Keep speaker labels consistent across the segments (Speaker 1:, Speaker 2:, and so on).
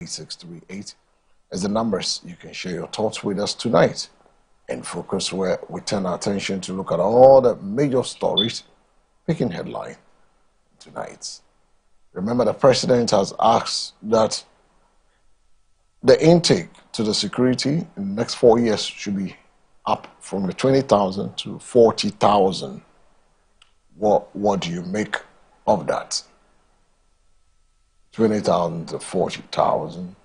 Speaker 1: 8638 is the numbers you can share your thoughts with us tonight. In Focus, where we turn our attention to look at all the major stories making headline tonight. Remember, the president has asked that the intake to the security in the next 4 years should be up from the 20,000 to 40,000. What do you make of that? 20,000 to 40,000.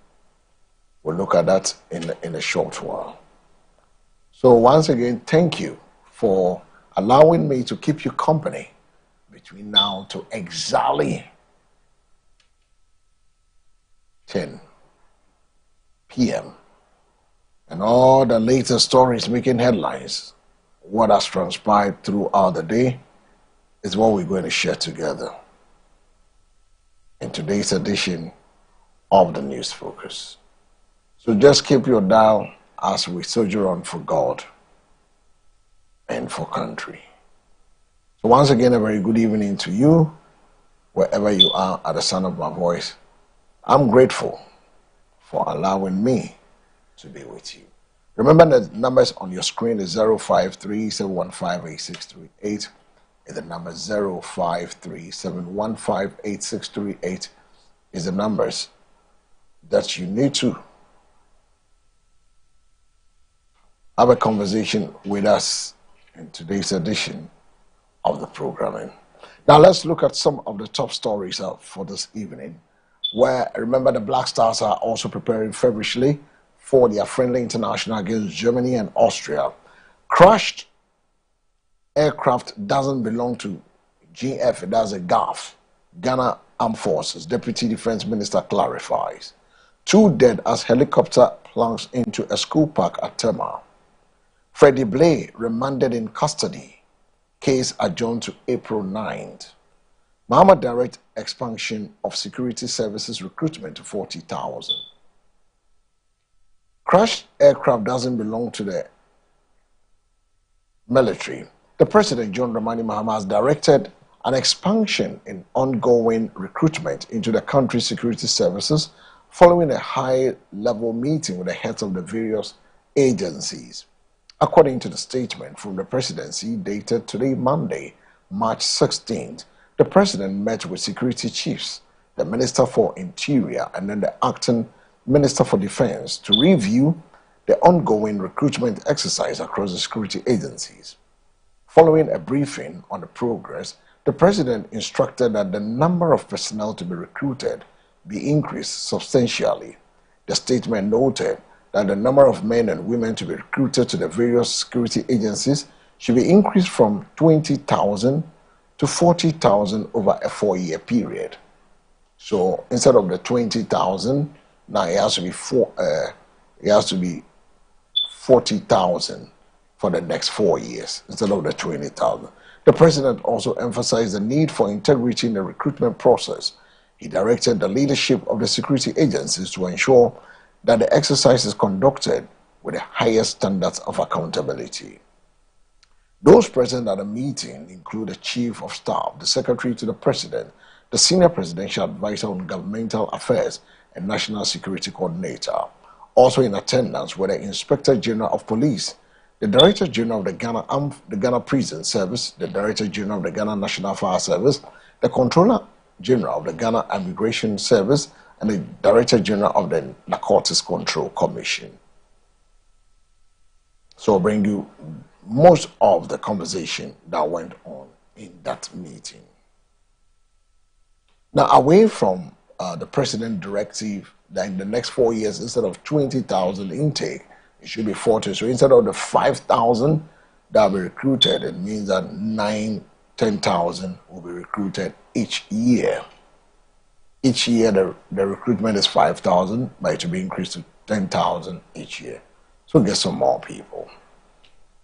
Speaker 1: We'll look at that in a short while. So once again, thank you for allowing me to keep you company between now to exactly 10 p.m. And all the latest stories making headlines, what has transpired throughout the day, is what we're going to share together in today's edition of the News Focus. So just keep your dial as we soldier on for God and for country. So once again, a very good evening to you, wherever you are at the sound of my voice. I'm grateful for allowing me to be with you. Remember, the numbers on your screen is 053-715-8638 and the number 053-715-8638 is the numbers that you need to have a conversation with us in today's edition of the programming. Now let's look at some of the top stories for this evening, where remember the Black Stars are also preparing feverishly for their friendly international against Germany and Austria. Crashed aircraft doesn't belong to GF, it does a GAF. Ghana Armed Forces Deputy Defense Minister clarifies. 2 dead as helicopter plunges into a school park at Tema. Freddie Blay remanded in custody. Case adjourned to April 9th. Mahama direct expansion of security services recruitment to 40,000. Crashed aircraft doesn't belong to the military. The President, John Dramani Mahama, has directed an expansion in ongoing recruitment into the country's security services following a high-level meeting with the heads of the various agencies. According to the statement from the presidency dated today, Monday, March 16th, the president met with security chiefs, the Minister for Interior, and then the acting Minister for Defense to review the ongoing recruitment exercise across the security agencies. Following a briefing on the progress, the president instructed that the number of personnel to be recruited be increased substantially. The statement noted that the number of men and women to be recruited to the various security agencies should be increased from 20,000 to 40,000 over a 4-year period. So instead of the 20,000, now it has to be 40,000 for the next 4 years instead of the 20,000. The president also emphasized the need for integrity in the recruitment process. He directed the leadership of the security agencies to ensure that the exercise is conducted with the highest standards of accountability. Those present at the meeting include the Chief of Staff, the Secretary to the President, the Senior Presidential Advisor on Governmental Affairs and National Security Coordinator. Also in attendance were the Inspector General of Police, the Director General of the Ghana Prison Service, the Director General of the Ghana National Fire Service, the Controller General of the Ghana Immigration Service, and the Director General of the Narcotics Control Commission. So I'll bring you most of the conversation that went on in that meeting. Now, away from the President directive that in the next 4 years, instead of 20,000 intake, it should be 40. So instead of the 5,000 that will be recruited, it means that 10,000 will be recruited each year. Each year, the recruitment is 5,000, but it will be increased to 10,000 each year. So get some more people.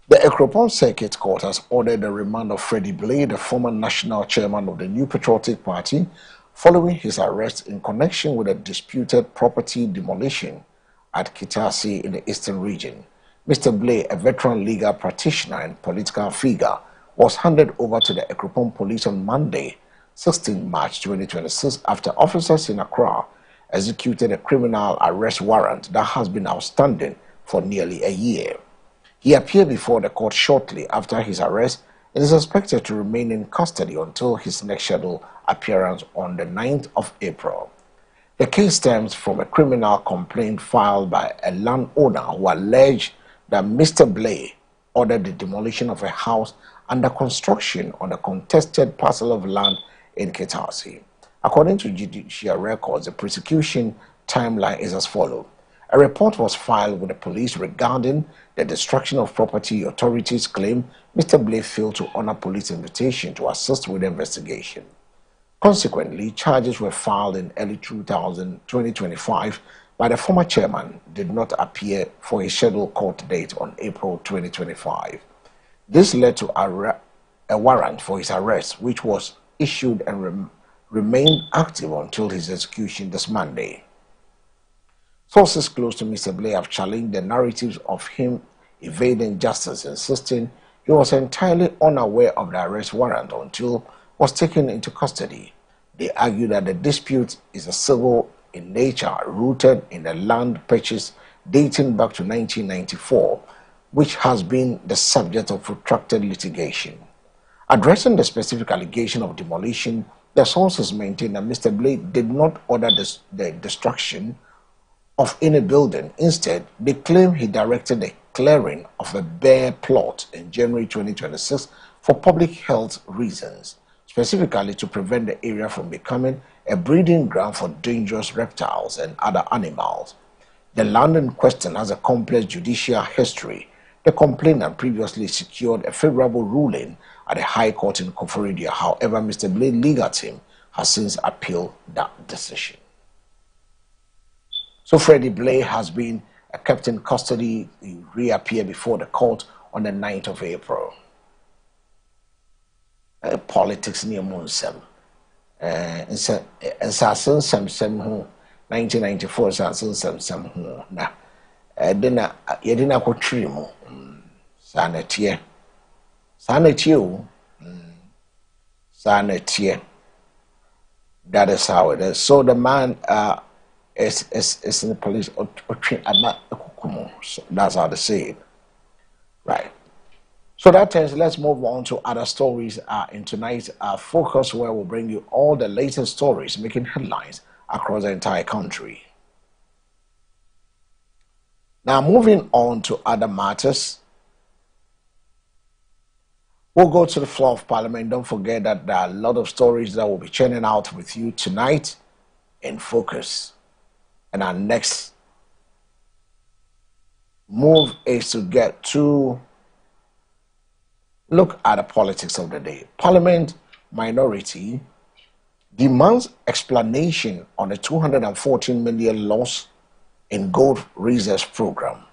Speaker 1: The Ekropon Circuit Court has ordered the remand of Freddie Blay, the former national chairman of the New Patriotic Party, following his arrest in connection with a disputed property demolition at Kitasi in the Eastern region. Mr. Blay, a veteran legal practitioner and political figure, was handed over to the Ekropon police on Monday, 16 March 2026, after officers in Accra executed a criminal arrest warrant that has been outstanding for nearly a year. He appeared before the court shortly after his arrest and is expected to remain in custody until his next scheduled appearance on the 9th of April. The case stems from a criminal complaint filed by a landowner who alleged that Mr. Blay ordered the demolition of a house under construction on a contested parcel of land in Kitasi. According to judicial records, the prosecution timeline is as follows. A report was filed with the police regarding the destruction of property. Authorities claim Mr. Blay failed to honor police invitation to assist with the investigation. Consequently, charges were filed in early 2025, but the former chairman did not appear for his scheduled court date on April 2025. This led to a warrant for his arrest, which was issued and remained active until his execution this Monday. Sources close to Mr. Blay have challenged the narratives of him evading justice, insisting he was entirely unaware of the arrest warrant until was taken into custody. They argue that the dispute is a civil in nature, rooted in a land purchase dating back to 1994, which has been the subject of protracted litigation. Addressing the specific allegation of demolition, the sources maintain that Mr. Blay did not order the destruction of any building. Instead, they claim he directed the clearing of a bare plot in January 2026 for public health reasons, specifically to prevent the area from becoming a breeding ground for dangerous reptiles and other animals. The land in question has a complex judicial history. The complainant previously secured a favorable ruling at the High Court in Koforidua. However, Mr. Blay's legal team has since appealed that decision. So Freddie Blay has been kept in custody. He reappeared before the court on the 9th of April. Politics near Monsem. And Sasson Samsem 1994 Sasson Samsem. Now, dinner, you didn't have a trim. Sanitier. Sanitier. Sanitier. That is how it is. So the man is in the police. So that's how they say it. Right. So that ends. Let's move on to other stories in tonight's focus, where we'll bring you all the latest stories making headlines across the entire country. Now, moving on to other matters, we'll go to the floor of Parliament. Don't forget that there are a lot of stories that we'll be churning out with you tonight in focus. And our next move is to get to look at the politics of the day. Parliament minority demands explanation on the 214 million loss in gold reserves program.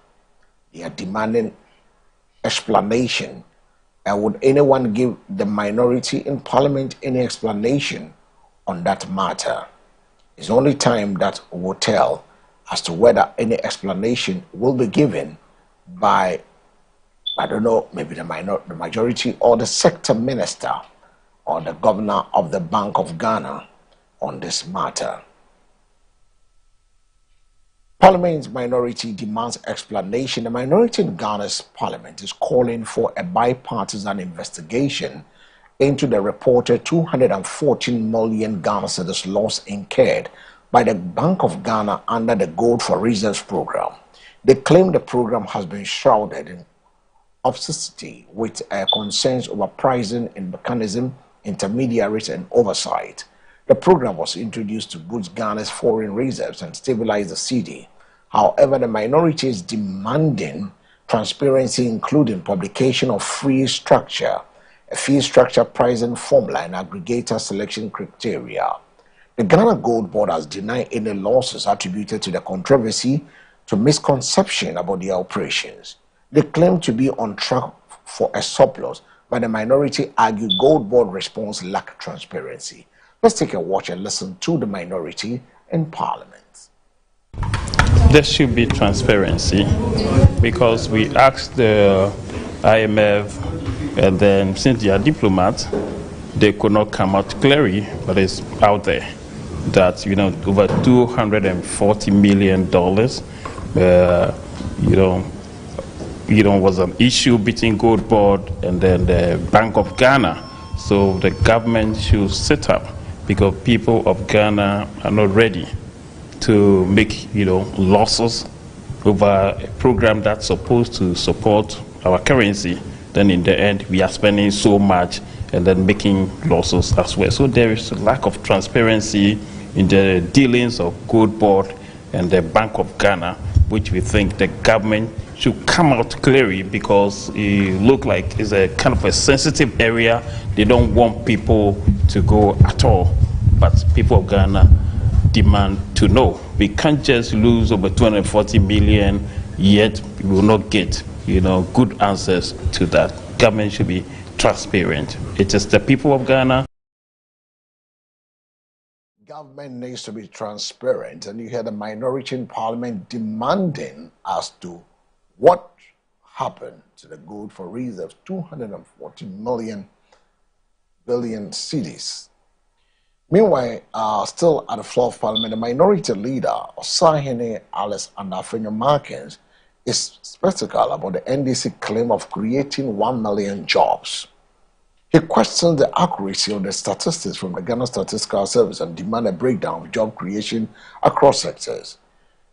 Speaker 1: They are demanding explanation. And would anyone give the minority in Parliament any explanation on that matter? It's only time that will tell as to whether any explanation will be given by, I don't know, maybe the majority or the sector minister or the governor of the Bank of Ghana on this matter. Parliament's minority demands explanation. The minority in Ghana's parliament is calling for a bipartisan investigation into the reported 214 million Ghana cedis loss incurred by the Bank of Ghana under the Gold for Reserves program. They claim the program has been shrouded in obscenity with concerns over pricing and mechanism, intermediaries, and oversight. The program was introduced to boost Ghana's foreign reserves and stabilize the cedi. However, the minority is demanding transparency, including publication of a fee structure pricing formula, and aggregator selection criteria. The Ghana Gold Board has denied any losses attributed to the controversy to misconception about their operations. They claim to be on track for a surplus, but the minority argue Gold Board response lack transparency. Let's take a watch and listen to the minority in Parliament.
Speaker 2: There should be transparency because we asked the IMF, and then since they are diplomats, they could not come out clearly, but it's out there. that, over $240 million, was an issue between Gold Board and then the Bank of Ghana. So the government should sit up because people of Ghana are not ready to make, losses over a program that's supposed to support our currency. Then in the end, we are spending so much and then making losses as well. So there is a lack of transparency in the dealings of Gold Board and the Bank of Ghana, which we think the government should come out clearly because it looks like it's a kind of a sensitive area. They don't want people to go at all, but people of Ghana demand to know. We can't just lose over 240 million, yet we will not get, good answers to that. Government should be transparent. It is the people of Ghana.
Speaker 1: Government needs to be transparent, and you hear the minority in parliament demanding as to what happened to the gold for reserve 240 billion cedis. Meanwhile, still at the floor of parliament, the minority leader, Osahene Alice Andafinyo Markins, is skeptical about the NDC claim of creating 1 million jobs. He questions the accuracy of the statistics from the Ghana Statistical Service and demands a breakdown of job creation across sectors.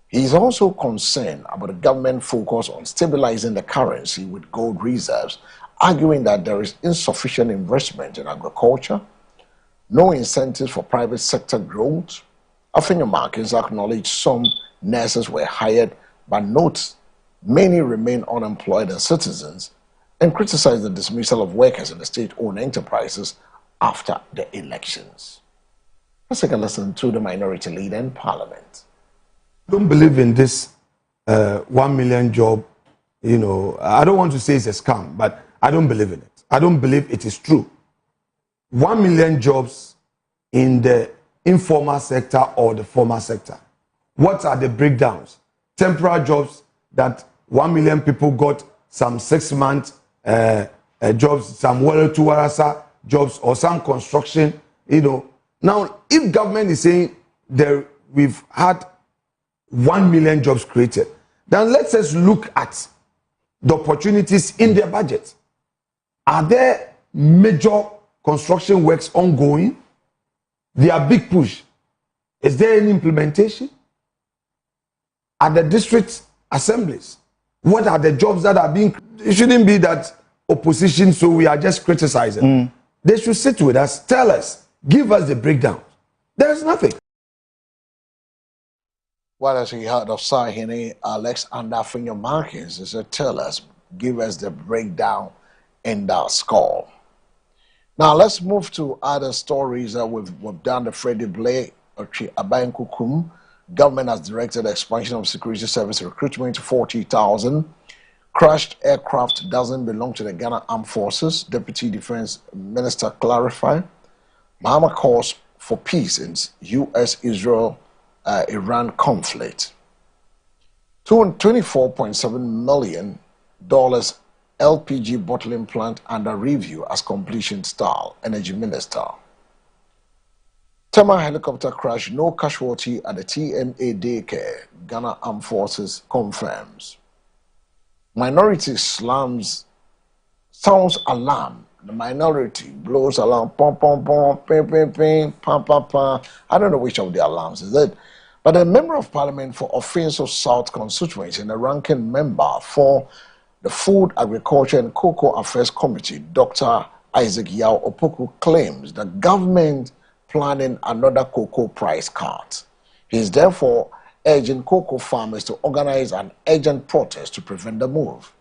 Speaker 1: He is also concerned about the government focus on stabilizing the currency with gold reserves, arguing that there is insufficient investment in agriculture, no incentives for private sector growth. Afinyo Markins acknowledged some nurses were hired, but notes many remain unemployed as citizens, and criticized the dismissal of workers in the state-owned enterprises after the elections. Let's take a listen to the minority leader in parliament.
Speaker 3: I don't believe in this 1 million job. I don't want to say it's a scam, but I don't believe in it. I don't believe it is true. 1 million jobs in the informal sector or the formal sector. What are the breakdowns? Temporary jobs that 1 million people got, some 6-month jobs, some Tuarasa jobs, or some construction. Now, if government is saying we've had 1 million jobs created, then let's just look at the opportunities in their budget. Are there major construction works ongoing? They are big push. Is there any implementation? At the district assemblies, what are the jobs that are being... It shouldn't be that opposition, so we are just criticizing. They should sit with us, tell us, give us the breakdown. There is nothing.
Speaker 1: Well, as we heard of Sahine Alex Andafinyo Markins, he said, tell us, give us the breakdown in that score. Now, let's move to other stories. We've done the Freddie Blay, Abayankukum. Government has directed the expansion of security service recruitment to 40,000. Crashed aircraft doesn't belong to the Ghana Armed Forces, Deputy Defense Minister clarified. Mahama calls for peace in U.S.-Israel-Iran conflict. $24.7 million LPG bottling plant under review as completion style, Energy Minister. Tema helicopter crash, no casualty at the TMA daycare, Ghana Armed Forces confirms. Minority sounds alarm. The minority blows alarm, pom pom pom, ping ping ping, pam pam pam. I don't know which of the alarms is it. But a member of parliament for Offensive South constituency and a ranking member for the Food, Agriculture and Cocoa Affairs Committee, Dr. Isaac Yao Opoku, claims the government planning another cocoa price cut. He is therefore urging cocoa farmers to organize an urgent protest to prevent the move.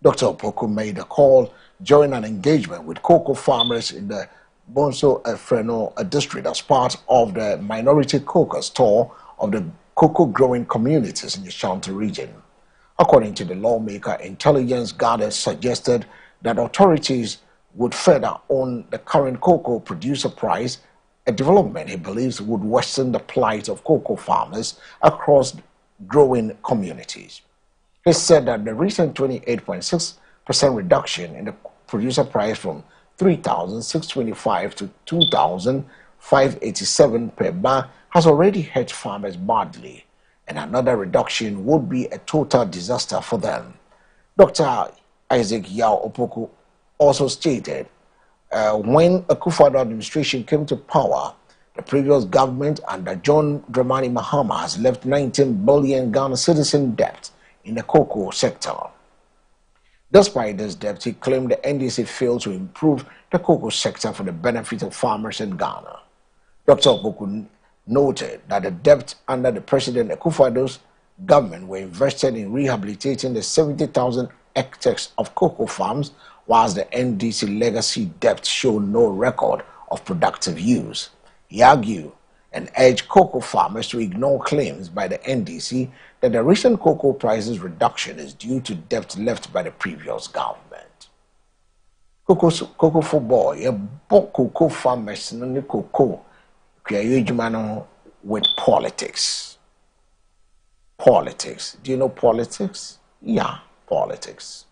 Speaker 1: Dr. Opoku made a call during an engagement with cocoa farmers in the Bonso Efreno district as part of the minority caucus tour of the cocoa growing communities in the Ashanti region. According to the lawmaker, intelligence gathered suggested that authorities would further own the current cocoa producer price, a development he believes would worsen the plight of cocoa farmers across growing communities. He said that the recent 28.6% reduction in the producer price from 3,625 to 2,000 587 per bar has already hurt farmers badly, and another reduction would be a total disaster for them. Dr. Isaac Yao Opoku also stated when Akufo-Addo administration came to power, the previous government under John Dramani Mahama has left 19 billion Ghana citizen debt in the cocoa sector. Despite this debt, he claimed the NDC failed to improve the cocoa sector for the benefit of farmers in Ghana. Dr. Opoku noted that the debt under the President Akufo-Addo's government were invested in rehabilitating the 70,000 hectares of cocoa farms, whilst the NDC legacy debt showed no record of productive use. He argued and urged cocoa farmers to ignore claims by the NDC that the recent cocoa prices reduction is due to debt left by the previous government. Cocoa football, a cocoa farmers no cocoa with politics. Politics. Do you know politics? Yeah, politics.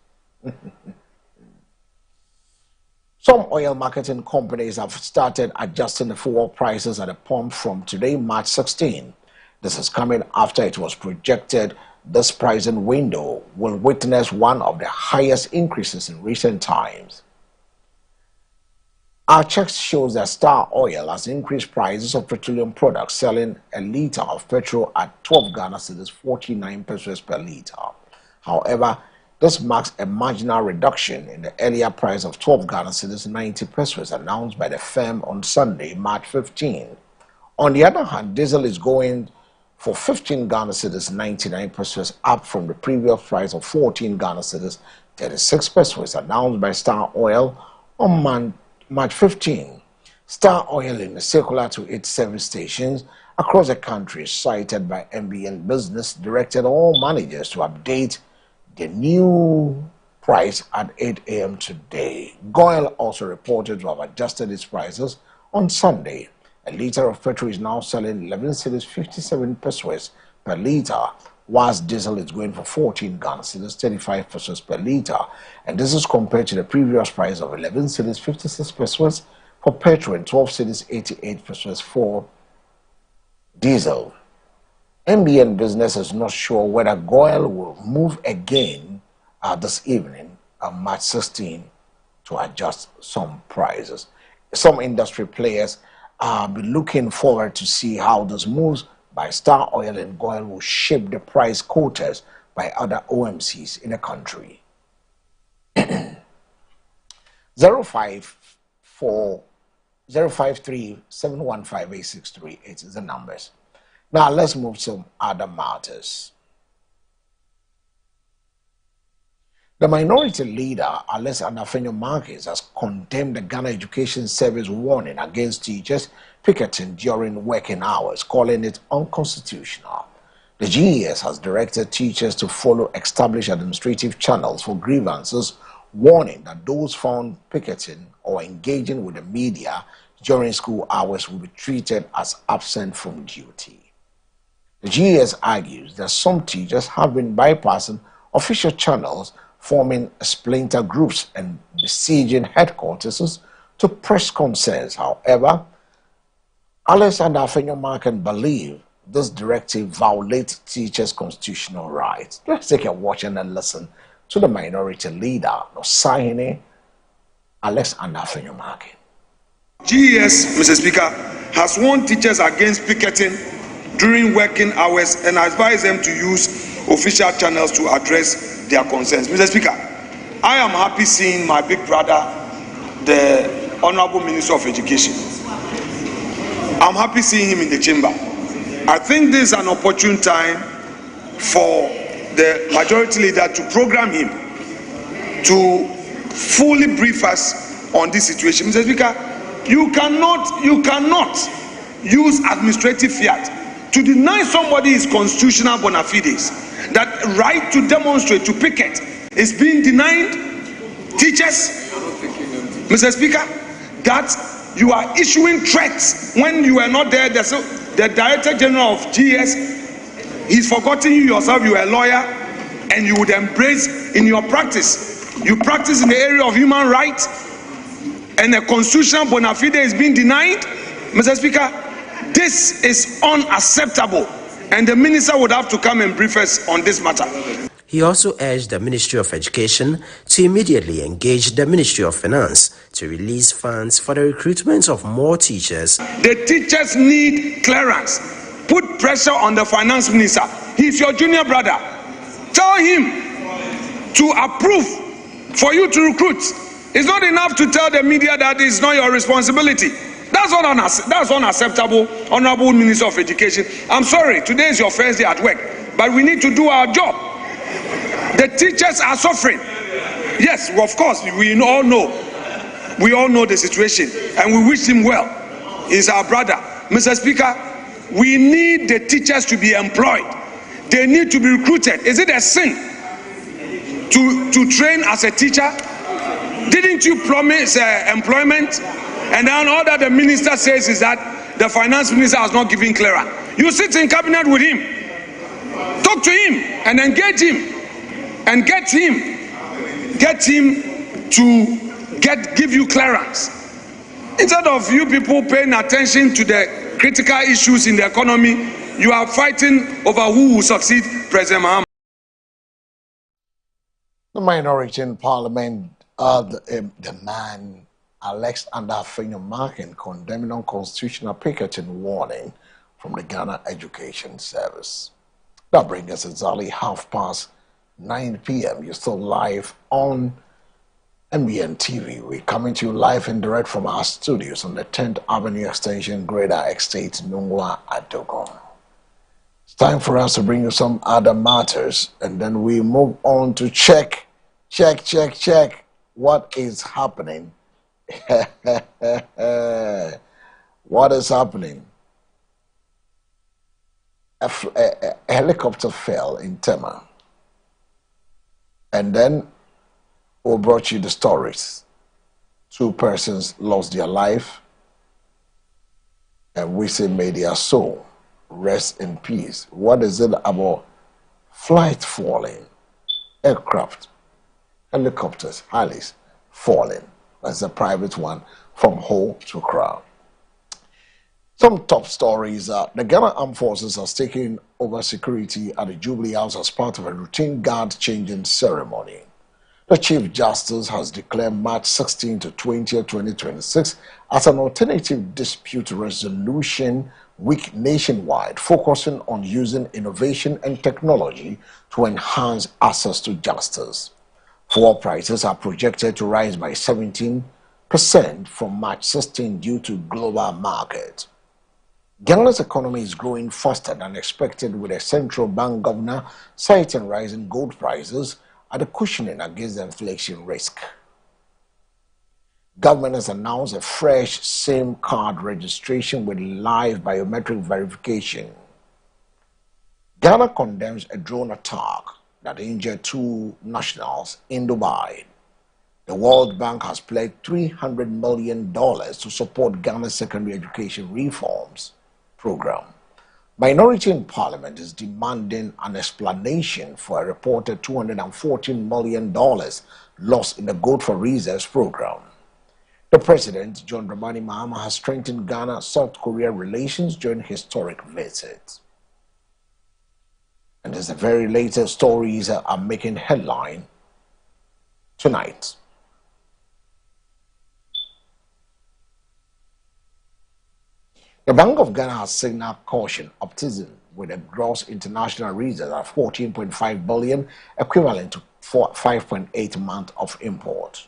Speaker 1: Some oil marketing companies have started adjusting the fuel prices at the pump from today, March 16. This is coming after it was projected this pricing window will witness one of the highest increases in recent times. Our checks shows that Star Oil has increased prices of petroleum products, selling a litre of petrol at 12 Ghana cedis 49 pesos per litre. However, this marks a marginal reduction in the earlier price of 12 Ghana cedis 90 pesos announced by the firm on Sunday, March 15. On the other hand, diesel is going for 15 Ghana cedis 99 pesos, up from the previous price of 14 Ghana cedis 36 pesos announced by Star Oil on March 15. Star Oil, in a circular to its service stations across the country cited by MBN Business, directed all managers to update the new price at 8 a.m. today. Goil also reported to have adjusted its prices on Sunday. A litre of petrol is now selling 11 cedis 57 pesos per litre, whilst diesel is going for 14 Ghana cedis 35 pesos per litre, and this is compared to the previous price of 11 cedis 56 pesos for petrol and 12 cedis 88 pesos for diesel. MBN Business is not sure whether Goil will move again this evening on March 16 to adjust some prices. Some industry players be looking forward to see how this moves by Star Oil and Goil will shape the price quotas by other OMCs in the country. 053-715-863 is the numbers. Now let's move to other matters. The minority leader, Alex Anafenyo-Marcus, has condemned the Ghana Education Service warning against teachers picketing during working hours, calling it unconstitutional. The GES has directed teachers to follow established administrative channels for grievances, warning that those found picketing or engaging with the media during school hours will be treated as absent from duty. The GES argues that some teachers have been bypassing official channels, forming splinter groups and besieging headquarters to press concerns. However, Alexander Afenyo-Marcus believes this directive violates teachers' constitutional rights. Let's take a watch and a listen to the minority leader, Nosahene Alexander Afenyo-Marcus.
Speaker 4: GES, Mr. Speaker, has warned teachers against picketing during working hours and advised them to use official channels to address their concerns. Mr. Speaker, I am happy seeing my big brother, the Honorable Minister of Education. I'm happy seeing him in the chamber. I think this is an opportune time for the majority leader to program him to fully brief us on this situation. Mr. Speaker, you cannot use administrative fiat to deny somebody his constitutional bona fides. That right to demonstrate, to picket, is being denied teachers. Mr. Speaker, that you are issuing threats when you are not there. The Director General of GS, he's forgotten you yourself, you are a lawyer, and you would embrace in your practice. You practice in the area of human rights, and a constitutional bona fide is being denied. Mr. Speaker, this is unacceptable, and the minister would have to come and brief us on this matter.
Speaker 5: He also urged the Ministry of Education to immediately engage the Ministry of Finance to release funds for the recruitment of more teachers.
Speaker 4: The teachers need clearance. Put pressure on the finance minister. He's your junior brother. Tell him to approve for you to recruit. It's not enough to tell the media that it's not your responsibility. That's unacceptable, Honorable Minister of Education. I'm sorry, today is your first day at work, but we need to do our job. The teachers are suffering. Yes, of course, we all know. We all know the situation, and we wish him well. He's our brother. Mr. Speaker, we need the teachers to be employed. They need to be recruited. Is it a sin to train as a teacher? Didn't you promise employment? And then all that the minister says is that the finance minister has not given clearance. You sit in cabinet with him, talk to him, and engage him, and get him to give you clearance. Instead of you people paying attention to the critical issues in the economy, you are fighting over who will succeed President Mahama.
Speaker 1: The minority in Parliament, the man Alex Markin, condemning unconstitutional picketing warning from the Ghana Education Service. That brings us exactly 9:30 p.m. You're still live on MBN TV. We're coming to you live and direct from our studios on the 10th Avenue Extension, Greater Estate, Nungwa, Adogon. It's time for us to bring you some other matters, and then we move on to check what is happening. What is happening? A helicopter fell in Tema. And then we brought you the stories. 2 persons lost their life, and we say may their soul rest in peace. What is it about flight falling, aircraft, helicopters, Harleys falling? That's a private one from Ho to Crown. Some top stories are the Ghana Armed Forces has taken over security at the Jubilee House as part of a routine guard changing ceremony. The Chief Justice has declared March 16 to 20, 2026 as an alternative dispute resolution week nationwide, focusing on using innovation and technology to enhance access to justice. Fuel prices are projected to rise by 17% from March 16 due to global market. Ghana's economy is growing faster than expected, with a central bank governor citing rising gold prices as a cushioning against the inflation risk. Government has announced a fresh SIM card registration with live biometric verification. Ghana condemns a drone attack that injured 2 nationals in Dubai. The World Bank has pledged $300 million to support Ghana's secondary education reforms program. Minority in Parliament is demanding an explanation for a reported $214 million lost in the Gold for Reserves program. The President, John Dramani Mahama, has strengthened Ghana-South Korea relations during historic visit. And as the very latest stories are making headline tonight. The Bank of Ghana has signaled caution optimism with a gross international reserve of 14.5 billion, equivalent to 5.8 months of import.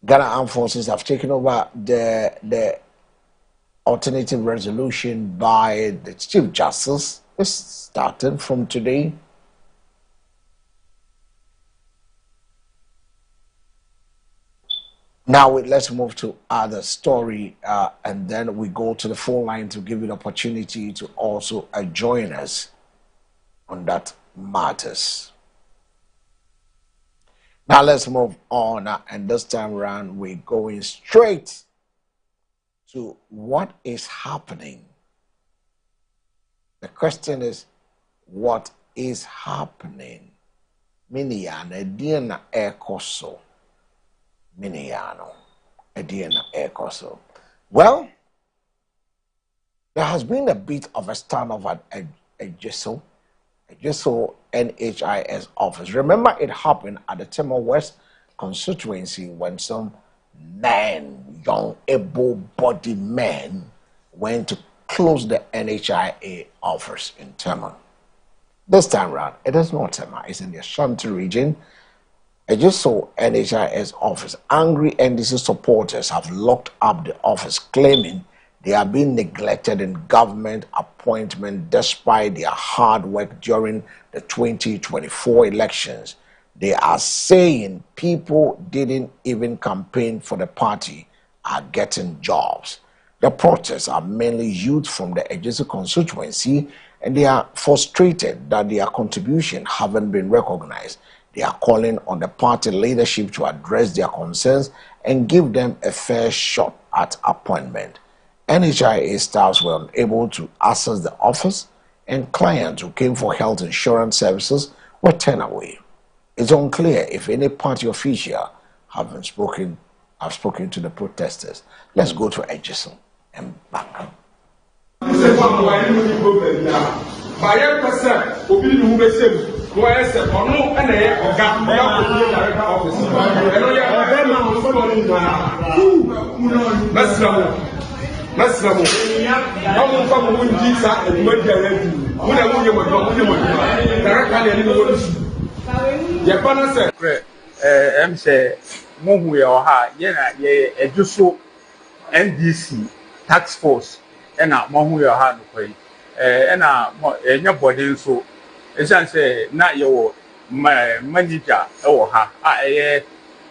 Speaker 1: Ghana Armed Forces have taken over the alternative resolution by the Chief Justice. It's starting from today. Now let's move to other story, and then we go to the phone line to give you the opportunity to also join us on that matters. Now let's move on, and this time around we're going straight to what is happening. The question is, what is happening? Miniana Diana Ekoso. Miniano. Ediana Ekoso. Well, there has been a bit of a standoff at Ejiso NHIS office. Remember, it happened at the Timor West constituency when some men, young, able-bodied men, went to close the NHIA office in Timor. This time round, it is not Timor, it's in the Ashanti region. I just saw NHIS office. Angry NDC supporters have locked up the office, claiming they are being neglected in government appointment despite their hard work during the 2024 elections. They are saying people didn't even campaign for the party are getting jobs. The protests are mainly youth from the Ejisu constituency, and they are frustrated that their contribution haven't been recognized. They are calling on the party leadership to address their concerns and give them a fair shot at appointment. NHIA staffs were unable to access the office, and clients who came for health insurance services were turned away. It's unclear if any party official have spoken to the protesters. Let's go to Edgerton and back.
Speaker 6: NDC tax force ena mohu ya ha no kwai ena enya body so esan say na ye wo manager e wo ha a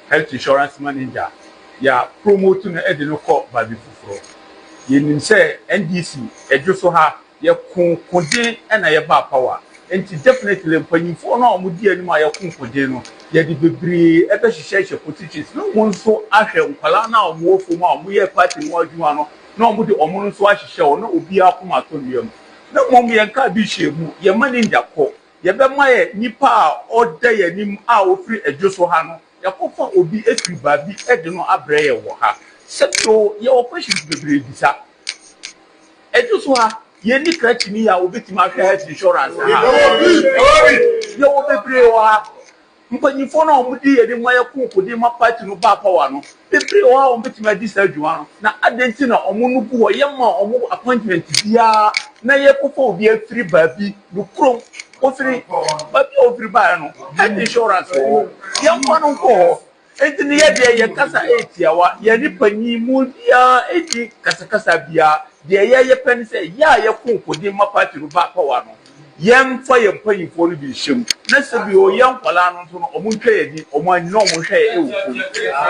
Speaker 6: health insurance manager ya promote no e de no call ba bi fufuro ye nim say NDC edwo ha ye konkode ena ye ba power enti definitely mpanyimfo na omudi anim a ye konkode no ye di bebre e be hihye politics no mo nso ahwe nkwala na omo ofo ma omo ye party mo adwuma no na omo de omo nso ahihye o na obi akoma to nuam na mom ye nka bi hyemu ye manager ko ye be ma ye nipa a oda ye nim a ofiri edwo ha no ye kofa obi efiri ba bi e de no abrɛ ye wo ha sebio ye operation bebre bisa edwo ha ye ni kratini ya obetima ahwe health insurance ha ye wo bebre wa mpanyifo na omudi ye de moye konkode ma party no ba power no bebre wa obetima di sa adwuma no na adenti na omo no bu ye ma omo appointment bia na ye kofa obi afiri ba bi no krom ofiri ba bi ofiri ba no health insurance wo ye mo no ko enti ne ye de ye kasa etiawa ye ni panyi mu bia eti kasa bia de ye pen say ya ye konkode ma party no ba power no yem fa ye mpanyifo no bi hyem na sebi o yem kwala no so no omuntwa ye di omani no omunhwa ye ewuko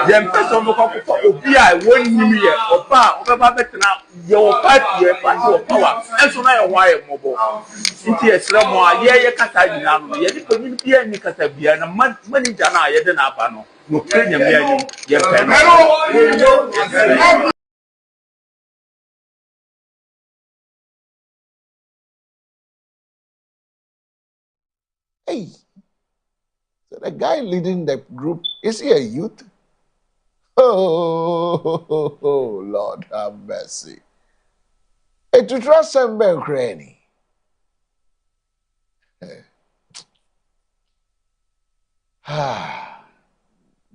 Speaker 6: yem pese no kwa kwa obi a wonnim ye oba obeba betena ye o party o power enso na ye hwa ye mobo nti ye sere mo a ye kasa nyina no ye di panyin bia ni kasa bia na manager na ye de na aba no no krenya me anyim ye pe no.
Speaker 1: Hey, so the guy leading the group, is he a youth? Oh, Lord have mercy. Hey, to trust him, Ben Cranny.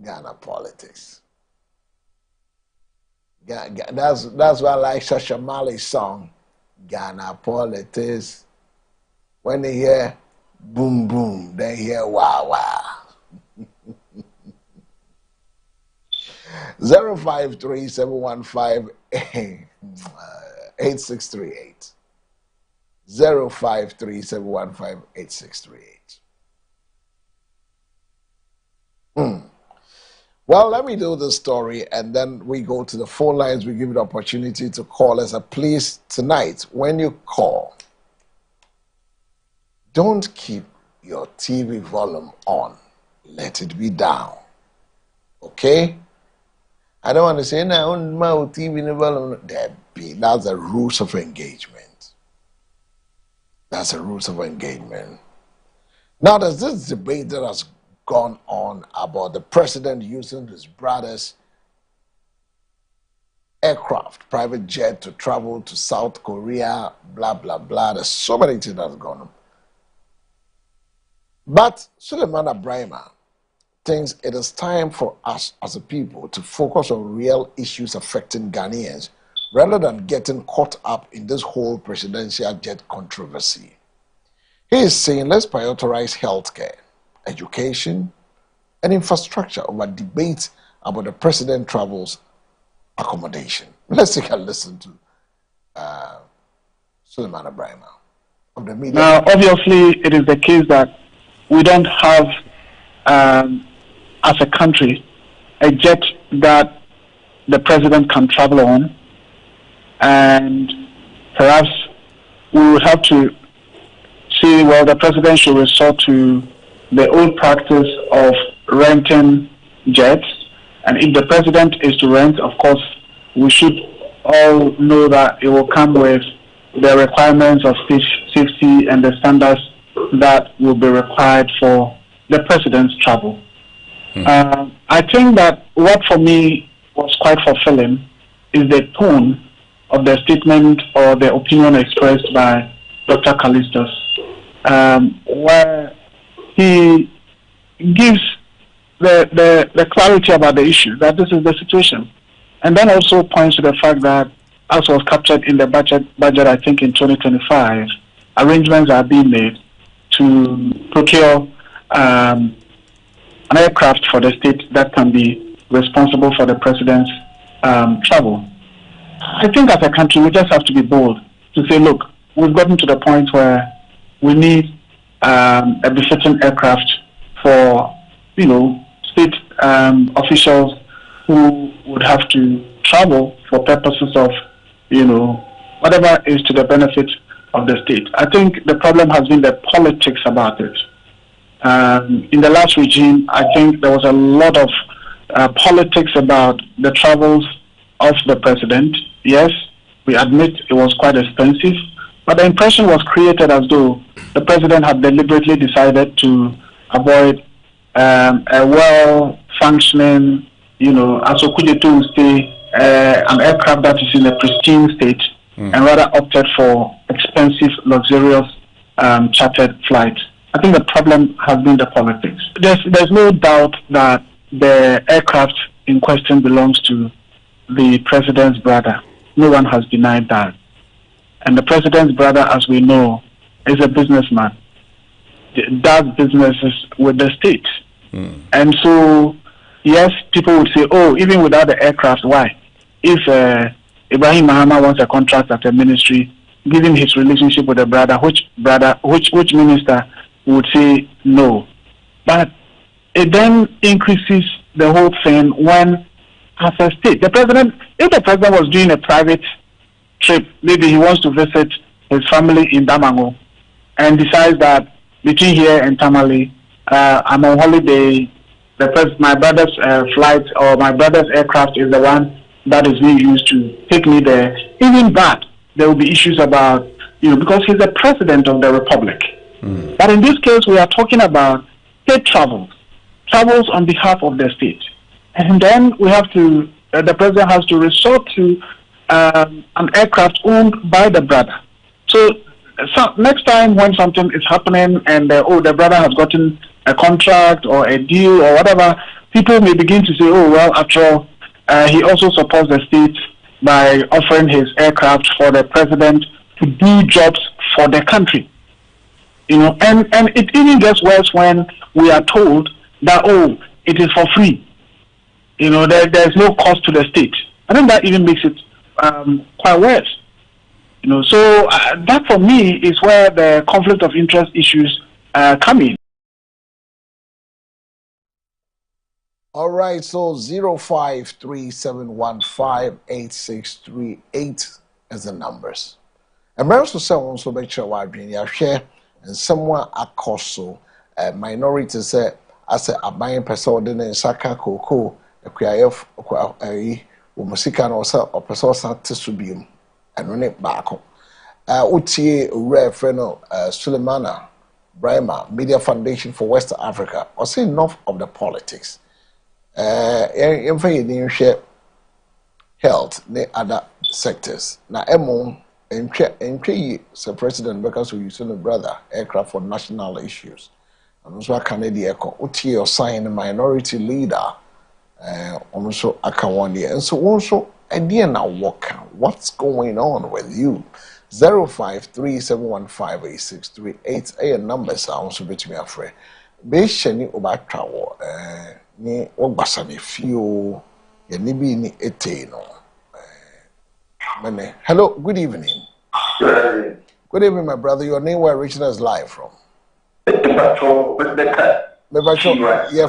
Speaker 1: Ghana politics. That's why I like Shasha Mali's song, Ghana politics. When they hear boom boom, they hear wow wow. 053-715-8638. 053-715-8638. Well, let me do the story and then we go to the phone lines. We give you the opportunity to call us. Please, tonight, when you call, don't keep your TV volume on. Let it be down. Okay? I don't want to say, no, my TV volume. That's the rules of engagement. That's the rules of engagement. Now, there's this debate that has gone on about the president using his brother's aircraft, private jet to travel to South Korea, blah, blah, blah. There's so many things that's gone on. But Suleiman Brahima thinks it is time for us as a people to focus on real issues affecting Ghanaians rather than getting caught up in this whole presidential jet controversy. He is saying let's prioritize healthcare, education, and infrastructure over debate about the president travels accommodation. Let's take a listen to Suleiman Brahima of the media.
Speaker 7: Now, obviously, it is the case that we don't have, as a country, a jet that the president can travel on, and perhaps we would have to see, well, the president should resort to the old practice of renting jets. And if the president is to rent, of course, we should all know that it will come with the requirements of safety and the standards that will be required for the president's travel. I think that what for me was quite fulfilling is the tone of the statement or the opinion expressed by Dr. Callistus, where he gives the clarity about the issue, that this is the situation. And then also points to the fact that, as was captured in the budget I think in 2025, arrangements are being made to procure an aircraft for the state that can be responsible for the president's travel. I think as a country, we just have to be bold to say, look, we've gotten to the point where we need a befitting aircraft for, state officials who would have to travel for purposes of, whatever is to the benefit of the state. I think the problem has been the politics about it. In the last regime, I think there was a lot of politics about the travels of the president. Yes, we admit it was quite expensive, but the impression was created as though the president had deliberately decided to avoid a well-functioning, Asokujetu stay, an aircraft that is in a pristine state, and rather opted for expensive, luxurious chartered flights. I think the problem has been the politics. There's no doubt that the aircraft in question belongs to the president's brother. No one has denied that. And the president's brother, as we know, is a businessman. Does businesses with the state. And so, yes, people would say, oh, even without the aircraft, why? If Ibrahim Mahama wants a contract at a ministry, given his relationship with the brother, which minister would say no? But it then increases the whole thing when, as a state, if the president was doing a private trip, maybe he wants to visit his family in Damango, and decides that between here and Tamale, I'm on holiday, my brother's flight or my brother's aircraft is the one that is being used to take me there. Even that, there will be issues about, because he's the president of the republic. But in this case, we are talking about state travels on behalf of the state. And then we have to, the president has to resort to an aircraft owned by the brother. So next time when something is happening and the brother has gotten a contract or a deal or whatever, people may begin to say, oh, well, after all, he also supports the state by offering his aircraft for the president to do jobs for the country. And it even gets worse when we are told that, oh, it is for free. There's no cost to the state. I think that even makes it quite worse. So that for me is where the conflict of interest issues come in.
Speaker 1: All right, so 0537158638 is the numbers. And also someone so make sure why you share and someone akoso minority say as a buying person in Saka Koko equiaf musika no say or person santisubium and run it back. Utie Refereno Suleimana Brahima Media Foundation for West Africa or say enough of the politics. health, ne other sectors. Na emo entwe Sir President because we use no brother aircraft for national issues. And also Canada echo utie your sign minority leader also akawandi. And so also idea now what's going on with you? 0537158638 a number sounds bit me afraid. Be sheni obatwa wo ni ogbasa ne fio ye ni bi ni ete no. Hello, good evening. Good evening, my brother. Your name where reaching us live from? Your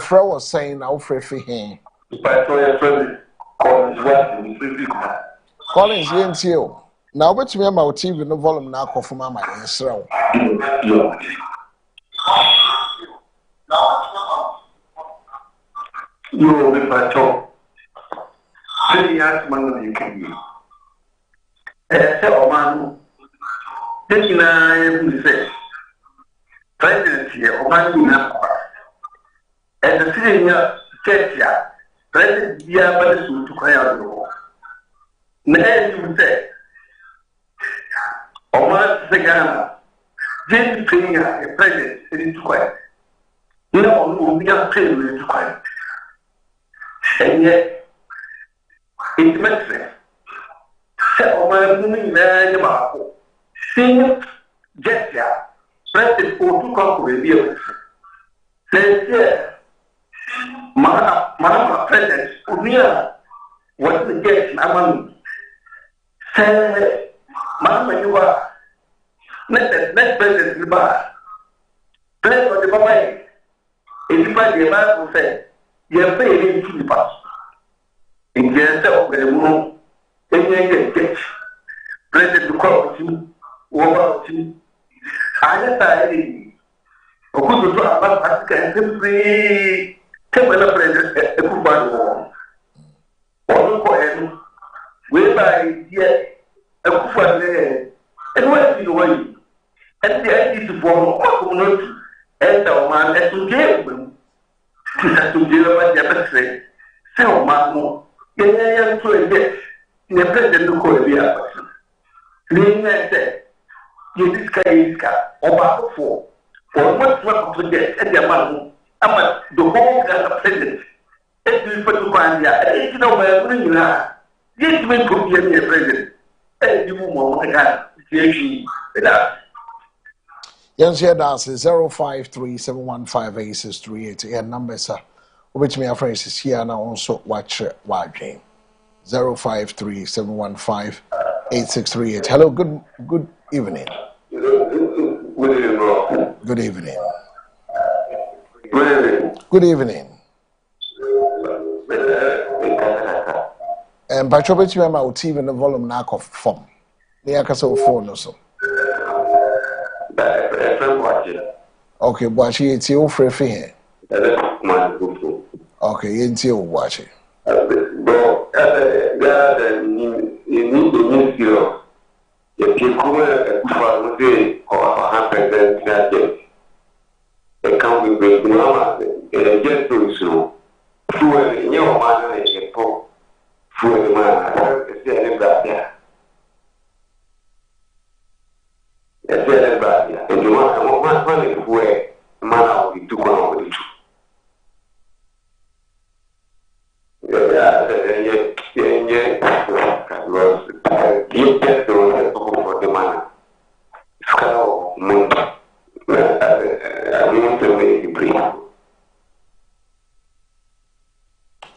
Speaker 1: friend was saying I'll free him. Collins, you now wait me my TV no volume now for my Israel.
Speaker 8: You will be my talk. Pretty ask man you can be. Oman, taking a presidency, Oman, and the senior church, President Diabas to cry out the war. Nay, you say, Oman Sagana, James Premier, a president, is quiet. No, we are paying to quiet. And yet, it makes sense. Oman moving there about seeing gesture, President for two conquerors. Says, yes, Madam President, Unia, what the guest, Naman, say, Madam, you are next President, you are. President of the Baba, if you find the man who said, you are paying to the past. In the answer of the moon, President to call you, over you. I just say, a good to Africa and simply take a president a good one. All for him, whereby yet a good one, and where you way. And the idea to form a community, and the man has to give them to give them a best. So, Mamma, yeah, to a bit. The president of Korea, said, you disguise over for much work to get at the amount, but the whole president. If you put to find the know where you are, this will put you in the president. And you more again,
Speaker 1: Yes, here that's 0537158638 and number sir. Which me friends is here now also watch game. 0537158638. Hello, good evening. Good evening. Good evening. And by trouble to my TV in the volume knock off form. The Akaso phone also. Okay, but she it's your free here. Okay, it's your watch it.
Speaker 8: If you come a day or 100 gadgets, a company with Mama, just to so. Fuel in your man, a pop. Fuel man, there. And you want money where man will be too long with you.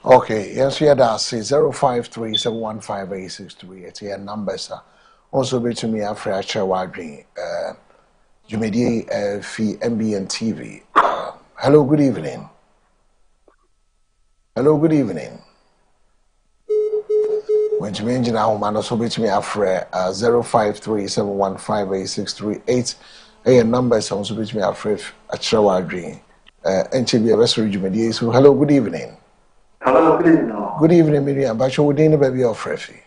Speaker 1: Okay, yes, here that's 0537158638. Here numbers are also be to me after I share wadring. Jumedi fi MBN TV. Hello, good evening. Hello, good evening. When you mention our man, also be to me after 0537158638. Here numbers also be to me after I share wadring. NTB Western Jumedi. So, hello, good evening.
Speaker 8: Hello, good evening.
Speaker 1: Good evening, Miriam. But you would need a baby of Freffy.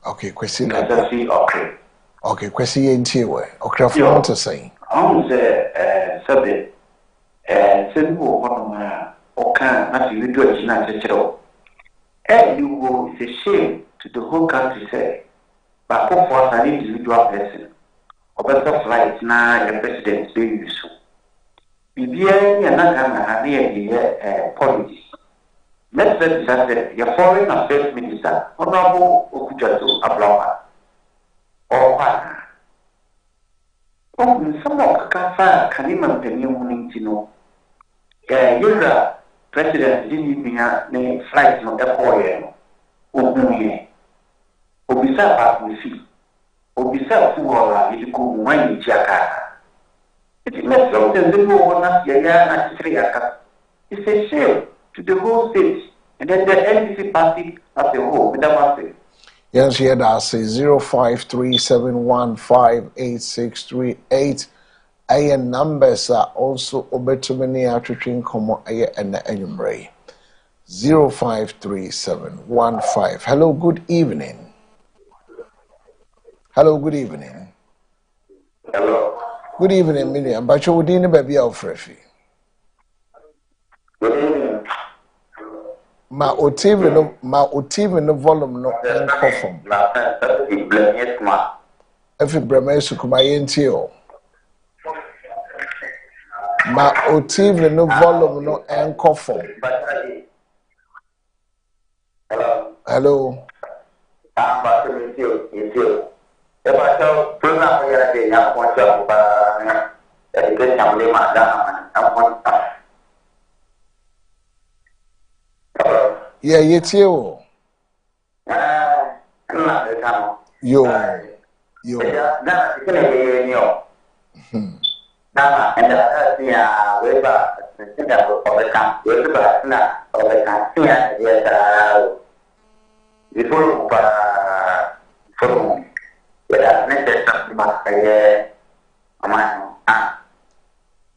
Speaker 1: Okay, question.
Speaker 8: Okay.
Speaker 1: Okay, question in Tiwa. Okay, I want to say.
Speaker 8: I'm the subject. Simple one of my okay, not you do it, not a show. And you go, it's a shame to the whole country, say, but for an individual person, or better flight now, the president do you so. BBA and Nagana policies. Let's say that your foreign affairs minister, Honorable Okujato Ablawa, or what? Oh, some of Kafa can even pay me to know. You're president didn't mean flight no airport. Obuye, Obisa Papusi, Obisa Fuora, Yiku, Wayne Jaka. It makes something the more it's a shame to the whole state and then the NDC party as a whole.
Speaker 1: Yes, yeah, that's 0537158638. And numbers are also obetumini atwitwin komo and enyumre. 053715. Hello, good evening. Hello, good evening.
Speaker 8: Hello.
Speaker 1: Good evening, Miriam. But you would in baby Alfrefi.
Speaker 8: Good evening.
Speaker 1: Ma otive no volume no enkofom. Efi breme sukuma yentio. Ma otive no volume no enkofom.
Speaker 8: Hello.
Speaker 1: Hello.
Speaker 8: If I tell program here again, I want to education
Speaker 1: Yeah, yetio. Yo.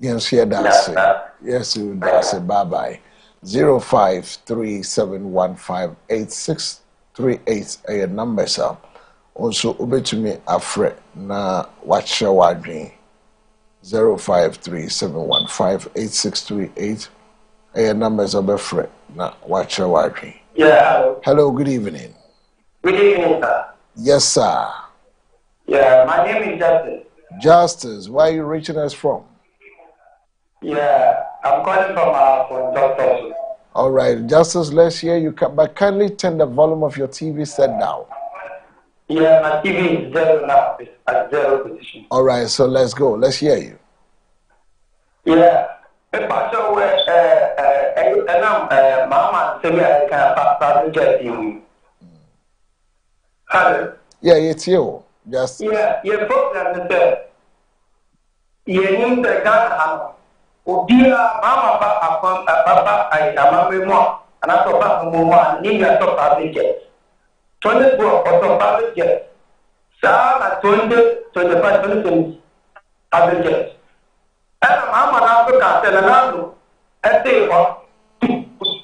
Speaker 1: Yes, yeah, that's it. Yes, that's it. Bye bye. 0537158638 a number sir. Also obetumi afre na watch wadwin 0537158638 a number is obefre na watch wadwin.
Speaker 8: Yeah.
Speaker 1: Hello, good evening.
Speaker 8: Good evening, sir.
Speaker 1: Yes, sir.
Speaker 8: Yeah, my name is Justice.
Speaker 1: Justice, where are you reaching us from?
Speaker 8: Yeah, I'm calling from Doctor.
Speaker 1: All right, Justice, let's hear you. But kindly turn the volume of your TV set down.
Speaker 8: Yeah, my TV is zero now. It's at zero position.
Speaker 1: All right, so let's go. Let's hear you.
Speaker 8: Yeah. If I show Mama say I can get you. Hello.
Speaker 1: Yeah, it's you. Just
Speaker 8: yeah, your problem is that you need the gun. Oh dear, Mama, Papa, I am more, and I thought Mama, need a top public jet. 24 or public jet. Some at 25 minutes public jet. And Mama now look at Telenado and say,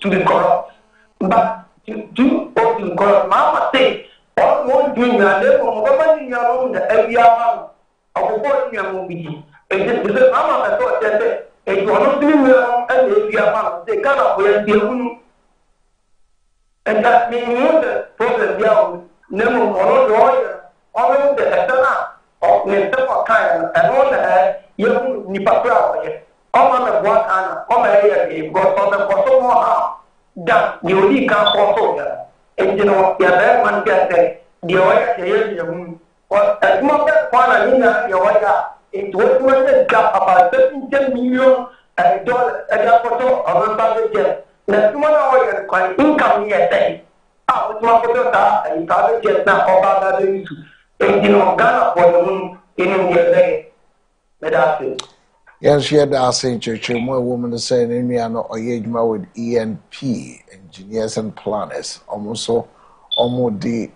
Speaker 8: to the corrupt. But to do what you corrupt, Mama say, all one doing your level, whatever in your own, every hour of what you are moving. And this is Mama that thought that. And you are not doing well, and if you are they cannot wear the and that means the problem down, never more lawyer, all the Etana, or the kind, and all the young Nipapra, all on the one and all the area, got on the bottom more that you really can't also. And you know, your bad man gets the oil, or as much as one in your way. It was gap about 10 million dollars and a photo of a private jet. Now, tomorrow, quite income yet. I was my photo and private jet now about that issue. And you know, Ghana for the moon in India day. That's it.
Speaker 1: yes, yeah, that's in church. More woman is saying in me, I know a with ENP, engineers and planners, almost the.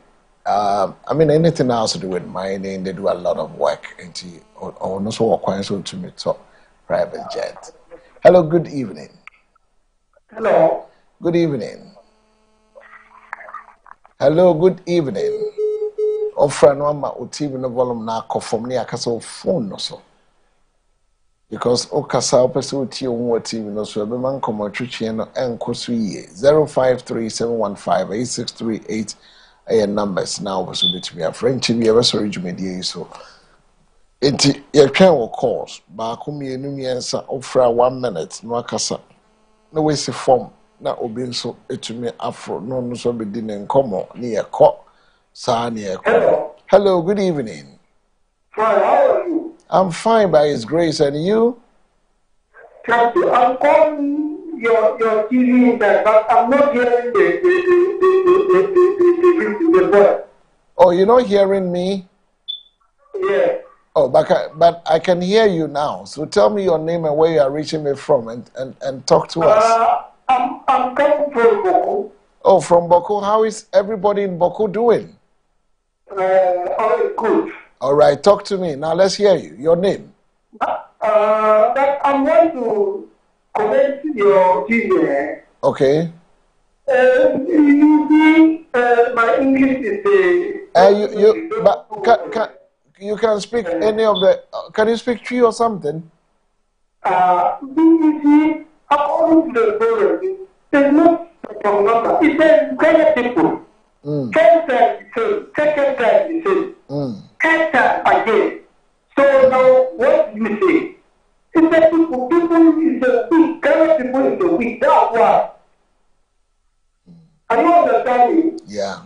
Speaker 1: I mean, anything else to do with mining, they do a lot of work into or also work to me top private jet. Hello, good evening.
Speaker 8: Hello.
Speaker 1: Good evening. Hello, good evening. Offer no ma o TV no volume na akofom ne akasa phone no so. because okasa opese oti onwo TV no so be man komotwetwe no enko so yie 0537158638 aye numbers now so betimi afrent bi e be so redwumedie so enti ye twen wo calls ba ko mienu miensa ofra 1 minute no akasa na we si form na obi nso etumi afro no no so be di ne nkomo ne ye ko sa ne ye ko. Hello, good evening.
Speaker 8: Fine, how are you?
Speaker 1: I'm fine by His grace, and you?
Speaker 8: Thank you. I'm calling your TV there, but I'm not hearing the voice.
Speaker 1: Oh, you're not hearing me?
Speaker 8: Yeah.
Speaker 1: Oh, but I can hear you now. So tell me your name and where you are reaching me from, and talk to us.
Speaker 8: I'm coming from Boko.
Speaker 1: Oh, from Boko. How is everybody in Boko doing?
Speaker 8: Good.
Speaker 1: All right, talk to me. Now let's hear you. Your name?
Speaker 8: But I'm going to comment your TV.
Speaker 1: Okay.
Speaker 8: You see, my English is
Speaker 1: you can speak any of the. Can you speak Tree or something?
Speaker 8: BBC, according to the program, there's no number. It says Ghana people. First time the same, second time the same, third time again. So now what do you say? It's that people is a weak, Ghana people is a weak. That's why. Are you understanding?
Speaker 1: Yeah.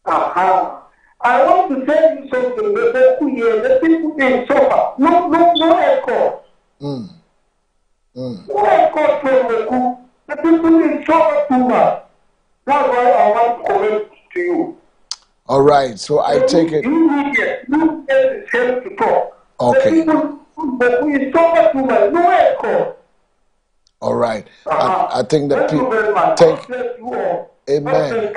Speaker 8: I want to tell you something. The people in suffer. No aircraft. No aircraft from the coup. The people in suffer too much. That's why I want to comment to you.
Speaker 1: All right, so I take it.
Speaker 8: You need to talk.
Speaker 1: Okay.
Speaker 8: The people in suffer too much. No aircraft.
Speaker 1: All right. I think that people. Amen.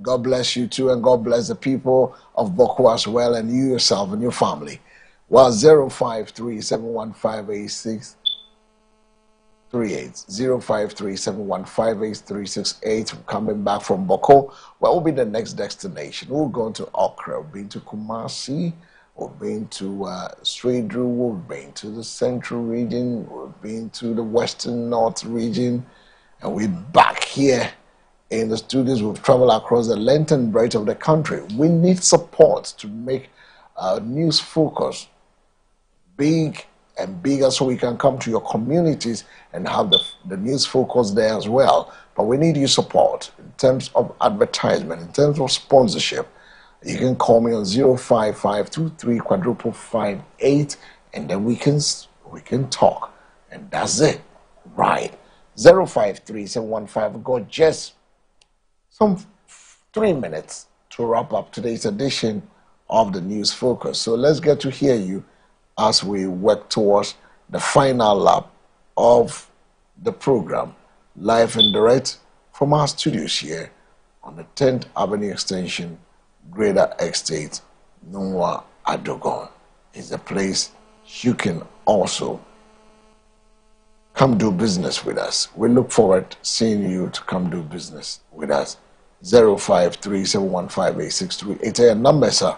Speaker 1: God bless you too, and God bless the people of Boko as well, and you yourself and your family. Well, 053-715-8638. 053-715-8368. Coming back from Boko. What will be the next destination? We'll go to Accra. We've been to Kumasi. We've been to Stradru. We've been to the Central region. We've been to the Western North region. And we're back here in the studios. We've traveled across the length and breadth of the country. We need support to make news focus big and bigger so we can come to your communities and have the news focus there as well. But we need your support in terms of advertisement, in terms of sponsorship. You can call me on 05523 and then we can talk. And that's it. Right. 053-715. We've got just some 3 minutes to wrap up today's edition of the News Focus. So let's get to hear you as we work towards the final lap of the program, live and direct from our studios here on the 10th Avenue Extension, Greater Estate, Nwa Adogon is the place you can also come do business with us. We look forward to seeing you to come do business with us. 053-715-8638. Your number, sir.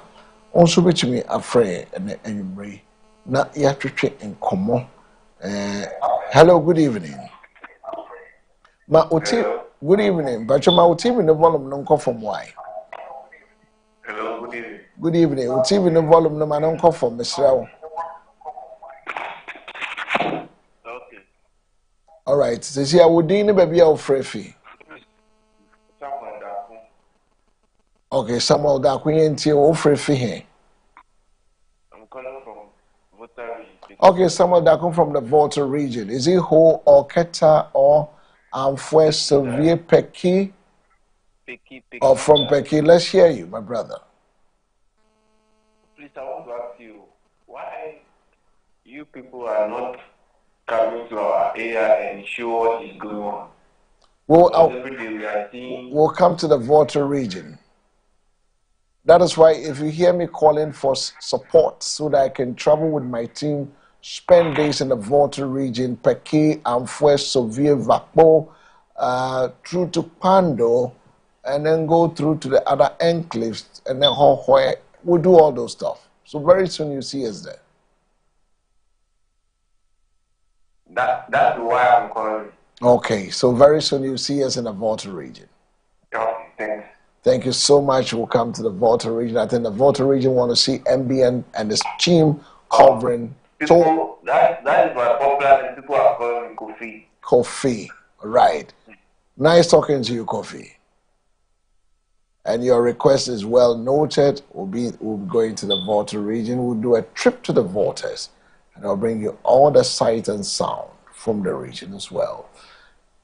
Speaker 1: Also, bet me a friend and you na yatwetwe nkomo. Hello, good evening. Ma oti, good evening. But ma oti no volume no nko from why?
Speaker 9: Hello, good evening.
Speaker 1: Good evening. Oti no volume no man nko from Misrael.
Speaker 9: Okay.
Speaker 1: All right. So see, I would need baby our frefi. Okay, Samuel Dakuyen T o frefi here.
Speaker 9: I'm calling from Volta region.
Speaker 1: Okay, Samuel Dakun from the Volta region. Is it Ho or Keta or Amfwe Sylvie Peki?
Speaker 9: Peki.
Speaker 1: Or from Peki? Let's hear you, my brother.
Speaker 9: Please, I want to ask you why you people are not coming to our area and show what is going on.
Speaker 1: Well,
Speaker 9: every day we are seeing.
Speaker 1: We'll come to the Volta region. That is why if you hear me calling for support so that I can travel with my team, spend days in the Volta region, Peki, Amfwe, Sovie, Vakpo, through to Pando, and then go through to the other enclaves, and then Hohoe. We'll do all those stuff. So very soon you see us there.
Speaker 9: That's why I'm calling.
Speaker 1: Okay, so very soon you'll see us in the Volta region.
Speaker 9: Okay, thanks.
Speaker 1: Thank you so much. We'll come to the Volta region. I think the Volta region want to see MBN and his team covering.
Speaker 9: That is why popular and people are calling me Kofi.
Speaker 1: Kofi, right. Nice talking to you, Kofi. And your request is well noted. We'll be going to the Volta region. We'll do a trip to the Voltas, and I'll bring you all the sight and sound from the region as well.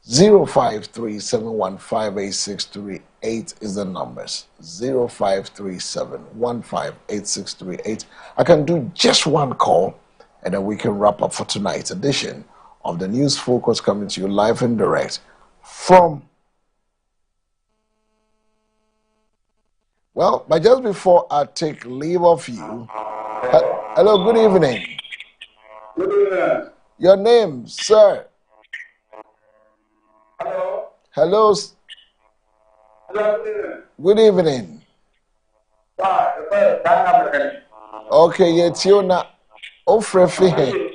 Speaker 1: 0537158638 is the numbers. 0537158638. I can do just one call, and then we can wrap up for tonight's edition of the News Focus, coming to you live and direct from. Well, but just before I take leave of you, hello, good evening.
Speaker 8: Good evening.
Speaker 1: Your name, sir?
Speaker 8: Hello.
Speaker 1: Hello.
Speaker 8: Hello, good evening.
Speaker 1: Good evening. Okay, it's you now. Oh, Frefi.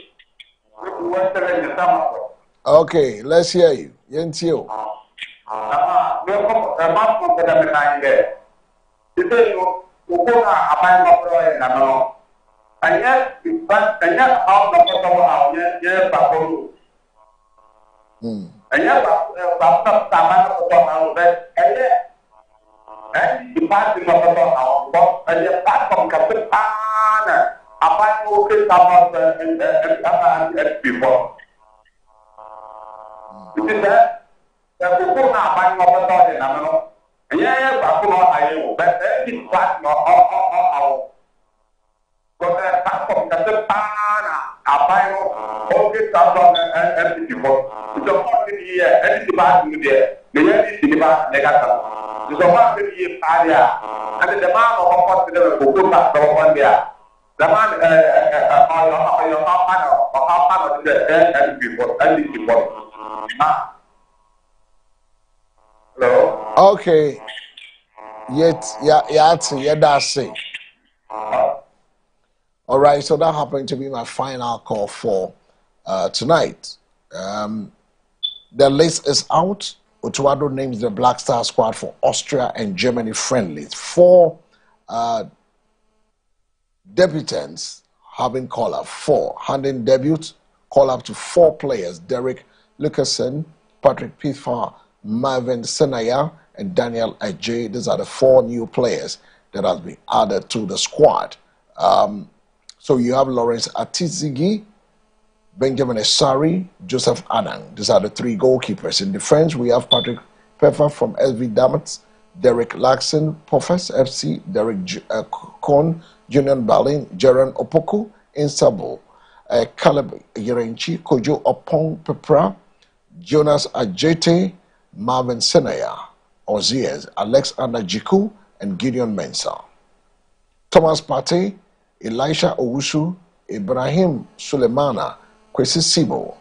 Speaker 1: Okay, let's hear you. Yentio. Okay. That's it. All right, so that happened to be my final call for tonight. The list is out. Otuado names the Black Star squad for Austria and Germany friendlies. 4 debutants having call-up. 4 handing debut call-up to 4 players. Derek Lucasen, Patrick Pitfar, Marvin Senaya, and Daniel Ajay. These are the 4 new players that has been added to the squad. So you have Lawrence Atizigi, Benjamin Esari, Joseph Adang. These are the 3 goalkeepers. In defense, we have Patrick Pfeffer from SV Damats, Derek Laxon, Pofes FC, Derek Korn, Junior Berlin, Jaron Opoku, Insabo, Caleb Yerenchi, Kojo Opong Pepra, Jonas Ajete, Marvin Senaya, Oziez, Alexander Jiku, and Gideon Mensah. Thomas Partey, Elisha Owusu, Ibrahim Sulemana, Kwesi Sibo.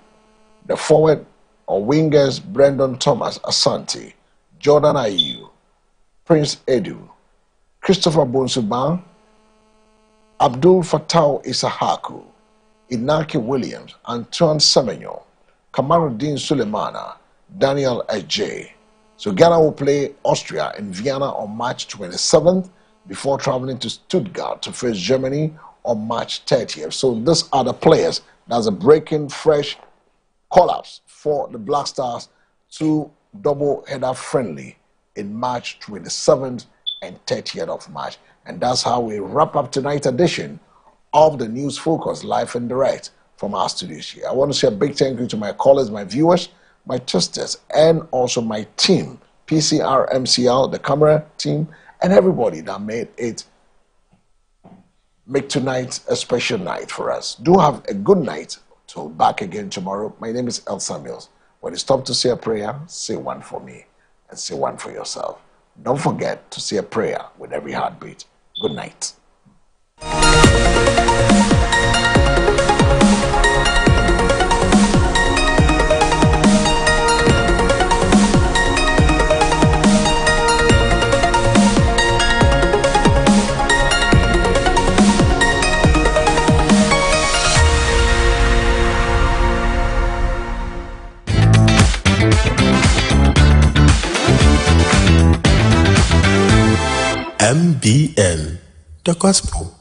Speaker 1: The forward or wingers, Brandon Thomas Asante, Jordan Ayew, Prince Edu, Christopher Bonsuban, Abdul Fattah Isahaku, Inaki Williams, Antoine Semenyo, Kamaruddin Sulemana, Daniel Ajay. So Ghana will play Austria in Vienna on March 27th before traveling to Stuttgart to face Germany on March 30th. So these are the players. That's a breaking fresh call-ups for the Black Stars to double-header friendly in March 27th and 30th of March. And that's how we wrap up tonight's edition of the News Focus live and direct from our studios here. I want to say a big thank you to my callers, my viewers, my testers, and also my team, PCR, MCL, the camera team, and everybody that made it make tonight a special night for us. Do have a good night. Till back again tomorrow. My name is El Samuels. When it's time to say a prayer, say one for me and say one for yourself. Don't forget to say a prayer with every heartbeat. Good night.
Speaker 10: BN, the gospel